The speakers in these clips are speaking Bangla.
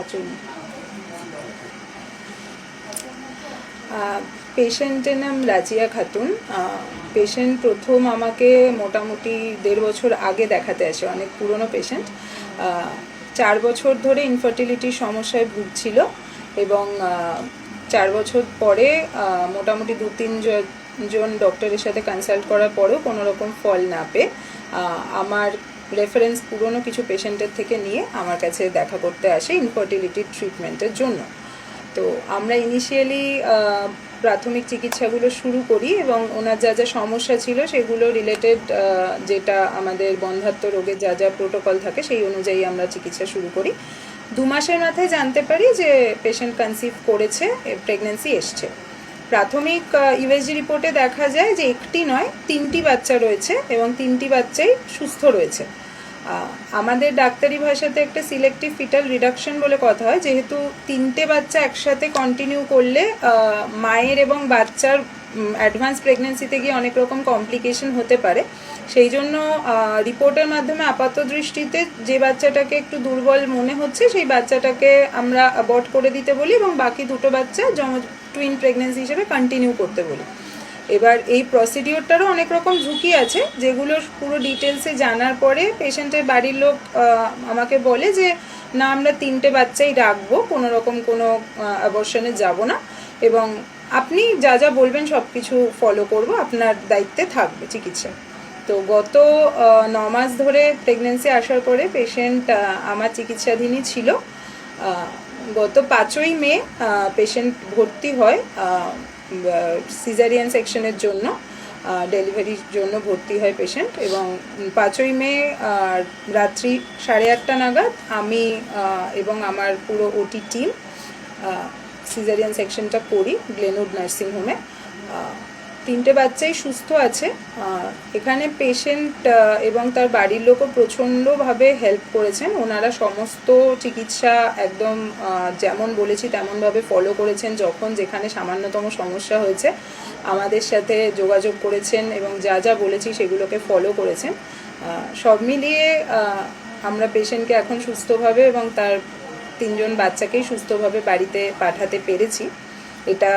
5ই মে। পেশেন্টের নাম রাজিয়া খাতুন। পেশেন্ট প্রথম আমাকে মোটামুটি 1.5 বছর আগে দেখাতে আসে, অনেক পুরনো পেশেন্ট। 4 বছর ধরে ইনফার্টিলিটির সমস্যায় ভুগছিল এবং 4 বছর পরে মোটামুটি 2-3 জন ডক্টরের সাথে কনসাল্ট করার পরেও কোনো রকম ফল না পেয়ে আমার রেফারেন্স পুরনো কিছু পেশেন্টের থেকে নিয়ে আমার কাছে দেখা করতে আসে ইনফার্টিলিটির ট্রিটমেন্টের জন্য। তো আমরা ইনিশিয়ালি প্রাথমিক চিকিৎসাগুলো শুরু করি এবং ওনার যা যা সমস্যা ছিল সেগুলো রিলেটেড, যেটা আমাদের বন্ধ্যাত্ব রোগের যা যা প্রোটোকল থাকে সেই অনুযায়ী আমরা চিকিৎসা শুরু করি। 2 মাসের মাথায় জানতে পারি যে পেশেন্ট কনসিভ করেছে, প্রেগনেন্সি এসছে। প্রাথমিক ইউএসজি রিপোর্টে দেখা যায় যে একটি নয় 3টি বাচ্চা রয়েছে এবং 3টি বাচ্চাই সুস্থ রয়েছে। আমাদের ডাক্তারি ভাষাতে একটা সিলেক্টিভ ফিটাল রিডাকশন বলে কথা হয়, যেহেতু 3টে বাচ্চা একসাথে কন্টিনিউ করলে মায়ের এবং বাচ্চার অ্যাডভান্স প্রেগনেন্সিতে গিয়ে অনেক রকম কমপ্লিকেশন হতে পারে। সেই জন্য রিপোর্টের মাধ্যমে আপাত দৃষ্টিতে যে বাচ্চাটাকে একটু দুর্বল মনে হচ্ছে সেই বাচ্চাটাকে আমরা অ্যাবর্ট করে দিতে বলি এবং বাকি 2টো বাচ্চা টুইন প্রেগনেন্সি হিসেবে কন্টিনিউ করতে বলি। এবার এই প্রসিডিওরটারও অনেক রকম ঝুঁকি আছে, যেগুলোর পুরো ডিটেলসে জানার পরে পেশেন্টের বাড়ির লোক আমাকে বলে যে না, আমরা 3টে বাচ্চাই রাখবো, কোনো রকম কোনো অ্যাবর্শনে যাব না এবং আপনি যা যা বলবেন সব কিছু ফলো করবো, আপনার দায়িত্বে থাকবে চিকিৎসা। তো গত 9 মাস ধরে প্রেগনেন্সি আসার পরে পেশেন্ট আমার চিকিৎসাধীনই ছিল। গত 5ই মে পেশেন্ট ভর্তি হয় সিজারিয়ান সেকশনের জন্য, ডেলিভারির জন্য ভর্তি হয় পেশেন্ট এবং 5ই মে রাত্রি 8:30 নাগাদ আমি এবং আমার পুরো ওটি টিম সিজারিয়ান সেকশনটা করি গ্লেনউড নার্সিংহোমে। 3টে বাচ্চাই সুস্থ আছে। এখানে পেশেন্ট এবং তার বাড়ির লোকও প্রচণ্ডভাবে হেল্প করেছেন। ওনারা সমস্ত চিকিৎসা একদম যেমন বলেছি তেমনভাবে ফলো করেছেন। যখন যেখানে সামান্যতম সমস্যা হয়েছে আমাদের সাথে যোগাযোগ করেছেন এবং যা যা বলেছি সেগুলোকে ফলো করেছেন। সব মিলিয়ে আমরা পেশেন্টকে এখন সুস্থভাবে এবং তার 3 জন বাচ্চাকেই সুস্থভাবে বাড়িতে পাঠাতে পেরেছি। এটা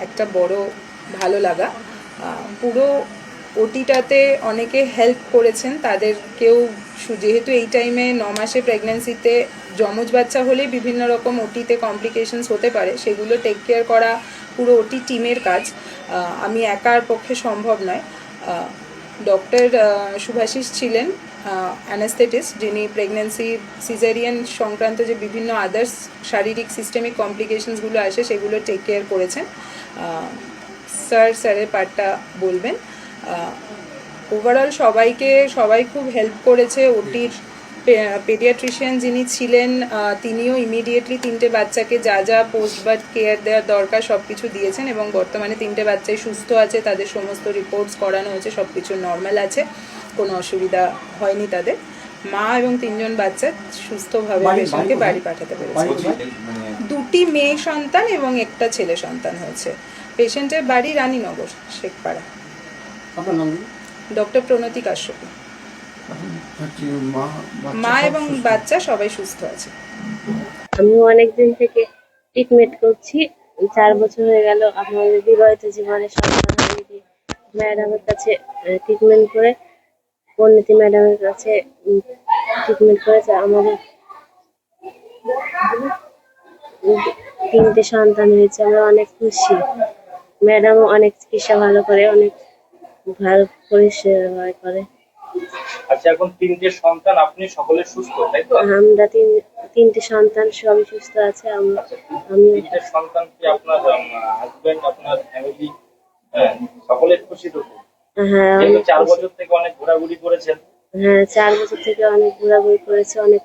একটা বড় ভালো লাগা। পুরো ওটিটাতে অনেকে হেল্প করেছেন, তাদেরকেও, যেহেতু এই টাইমে 9 মাসে প্রেগনেন্সিতে যমজ বাচ্চা হলেই বিভিন্ন রকম ওটিতে কমপ্লিকেশনস হতে পারে, সেগুলো টেক কেয়ার করা পুরো ওটি টিমের কাজ, আমি একার পক্ষে সম্ভব নয়। ডক্টর শুভাশিস ছিলেন অ্যানাস্থেটিস্ট, যিনি প্রেগনেন্সি সিজারিয়ান সংক্রান্ত যে বিভিন্ন আদার্স শারীরিক সিস্টেমিক কমপ্লিকেশনসগুলো আসে সেগুলো টেক কেয়ার করেছেন। স্যারের পার্টটা বলবেন। ওভারঅল সবাই খুব হেল্প করেছে। ওটির পেডিয়াট্রিশিয়ান যিনি ছিলেন তিনিও ইমিডিয়েটলি 3টে বাচ্চাকে যা যা পোস্ট বার্থ কেয়ার দেওয়ার দরকার সব কিছু দিয়েছেন এবং বর্তমানে 3টে বাচ্চাই সুস্থ আছে, তাদের সমস্ত রিপোর্টস করানো হয়েছে, সব কিছু নর্মাল আছে, কোনো অসুবিধা হয়নি তাদের। মা এবং 3 জন বাচ্চা সুস্থভাবে পেশেন্টকে বাড়ি পাঠাতে পেরেছে। 2টি মেয়ে সন্তান এবং একটা ছেলে সন্তান হয়েছে। পেশেন্টের বাড়ি রানীনগর, শেখপাড়া। ডক্টর প্রণতি কাশ্যপী। মা এবং বাচ্চা সবাই সুস্থ আছে। আমি অনেকদিন থেকে ট্রিটমেন্ট করছি, 4 বছর হয়ে গেল। আমাদের বিবাহিত জীবনে সন্তান হয়নি। ম্যাডামের কাছে ট্রিটমেন্ট করে, পরিণতি ম্যাডামের কাছে ট্রিটমেন্ট করেছে। আমাদের 3টে সন্তান হয়েছে, আমরা অনেক খুশি। ম্যাডামও অনেক চিকিৎসা ভালো করে, অনেক ভালো পরিষেবা করে। আচ্ছা, এখন 3টে সন্তান, আপনি সকলে সুস্থ, তাই তো? আমরা 3টে সন্তান সবই সুস্থ আছে। আমি 3টে সন্তান কি আপনার হাজবেন্ড, আপনার ফ্যামিলি সকলে খুশি তো? হ্যাঁ, 4 বছর থেকে অনেক ঘোরাঘুরি করেছেন। হ্যাঁ, 4 বছর থেকে অনেক ঘোরাঘুরি করেছে, অনেক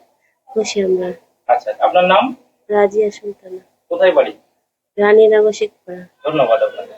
খুশি আমরা। আচ্ছা, আপনার নাম? রাজিয়া সুলতানা। কোথায় বাড়ি? রানীনগর, শেখপাড়া। ধন্যবাদ আপনাকে।